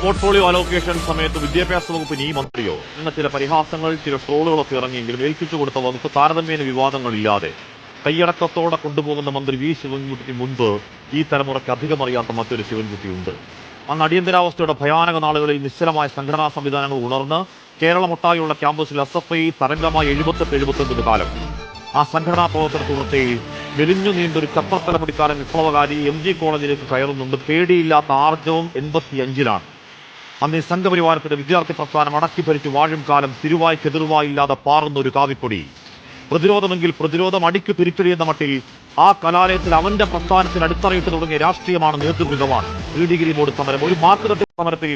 Portfolio allocation സമയത്ത് വിദ്യാഭ്യാസ വകുപ്പിന് ഈ മന്ത്രിയോ എന്ന ചില പരിഹാസങ്ങൾ, ചില ട്രോളുകളൊക്കെ ഇറങ്ങിയെങ്കിലും ഏൽപ്പിച്ചു കൊടുത്ത വകുപ്പ് താരതമ്യേന വിവാദങ്ങളില്ലാതെ കൈയടക്കത്തോടെ കൊണ്ടുപോകുന്ന മന്ത്രി വി ശിവൻകുട്ടിക്ക് മുൻപ് ഈ തലമുറയ്ക്ക് അധികം അറിയാത്ത മറ്റൊരു ശിവൻകുട്ടിയുണ്ട്. അന്ന് അടിയന്തരാവസ്ഥയുടെ ഭയാനക നാളുകളിൽ നിശ്ചലമായ സംഘടനാ സംവിധാനങ്ങൾ ഉണർന്ന് കേരളമൊട്ടായുള്ള ക്യാമ്പസിൽ SFI തരംഗമായി 78 കാലം. ആ സംഘടനാ പ്രവർത്തന തുടർച്ചയിൽ മെലിഞ്ഞു നീണ്ടൊരു ചപ്പത്തലമുടിക്കാരൻ വിപ്ലവകാരി MG കോളേജിലേക്ക് കയറുന്നുണ്ട്. പേടിയില്ലാത്ത ആർജവും 85-ലാണ്. അന്ന് ഈ സംഘപരിവാരത്തിന്റെ വിദ്യാർത്ഥി പ്രസ്ഥാനം അടക്കി ഭരിച്ചു വാഴും കാലം തിരുവായ്ക്കെതിർവായില്ലാതെ പാറുന്ന ഒരു കാവിപ്പൊടി. പ്രതിരോധമെങ്കിൽ പ്രതിരോധം, അടിക്ക് തിരിച്ചടിയുന്ന മട്ടിൽ ആ കലാലയത്തിൽ അവന്റെ പ്രസ്ഥാനത്തിന് അടിത്തറയിട്ട് തുടങ്ങിയ രാഷ്ട്രീയമാണ് നേതൃത്വമാണ്. പ്രീ ഡിഗ്രി ബോർഡ് സമരം, ഒരു മാർക്ക് തട്ടി സമരത്തിൽ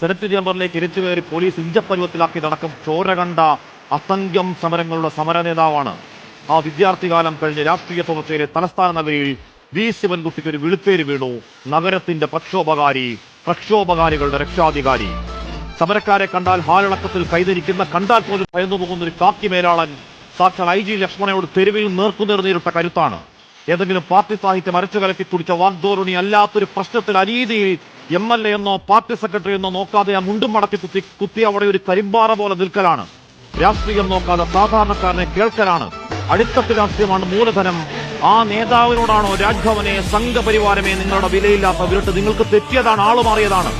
സെനറ്റ് ചേംബറിലേക്ക് ഇരച്ചു കയറി പോലീസ് ഇഞ്ചപ്പരുവത്തിലാക്കിയതടക്കം ചോര കണ്ട അസംഖ്യം സമരങ്ങളുടെ സമര നേതാവാണ്. ആ വിദ്യാർത്ഥികാലം കഴിഞ്ഞ് രാഷ്ട്രീയ തുടർച്ചയിലെ തലസ്ഥാന നഗരിയിൽ വി ശിവൻകുട്ടിക്ക് ഒരു വിളിപ്പേര് വീണു: നഗരത്തിന്റെ പ്രക്ഷോഭകാരികളുടെ രക്ഷാധികാരി. സമരക്കാരെ കണ്ടാൽ ഹാലിളക്കത്തിൽ കൈതരിക്കുന്ന, കണ്ടാൽ പോലും ഭയന്നു പോകുന്ന ഒരു കാക്കി മേലാളൻ സാക്ഷാൽ IG ലക്ഷ്മണയോട് തെരുവിൽ നേർക്കുനേർ നേരിട്ട കരുത്താണ്. ഏതെങ്കിലും പാർട്ടി സാഹിത്യം അരച്ചു കലക്കി കുടിച്ച വാഗ്ദോരണി അല്ലാത്തൊരു പ്രശ്നത്തിൽ അനീതിയിൽ MLA എന്നോ പാർട്ടി സെക്രട്ടറി എന്നോ നോക്കാതെ ആ മുണ്ടും മടക്കി കുത്തി അവിടെ ഒരു കരിമ്പാറ പോലെ നിൽക്കലാണ്. രാഷ്ട്രീയം നോക്കാതെ സാധാരണക്കാരനെ കേൾക്കലാണ്. അടിത്തട്ട് രാഷ്ട്രീയമാണ് മൂലധനം. ആ നേതാവിനോടാണോ രാജ്ഭവനെ, സംഘപരിവാരമേ നിങ്ങളുടെ വിലയില്ലാത്ത വിരട്ട്? നിങ്ങൾക്ക് തെറ്റിയതാണ്, ആള് മാറിയതാണ്.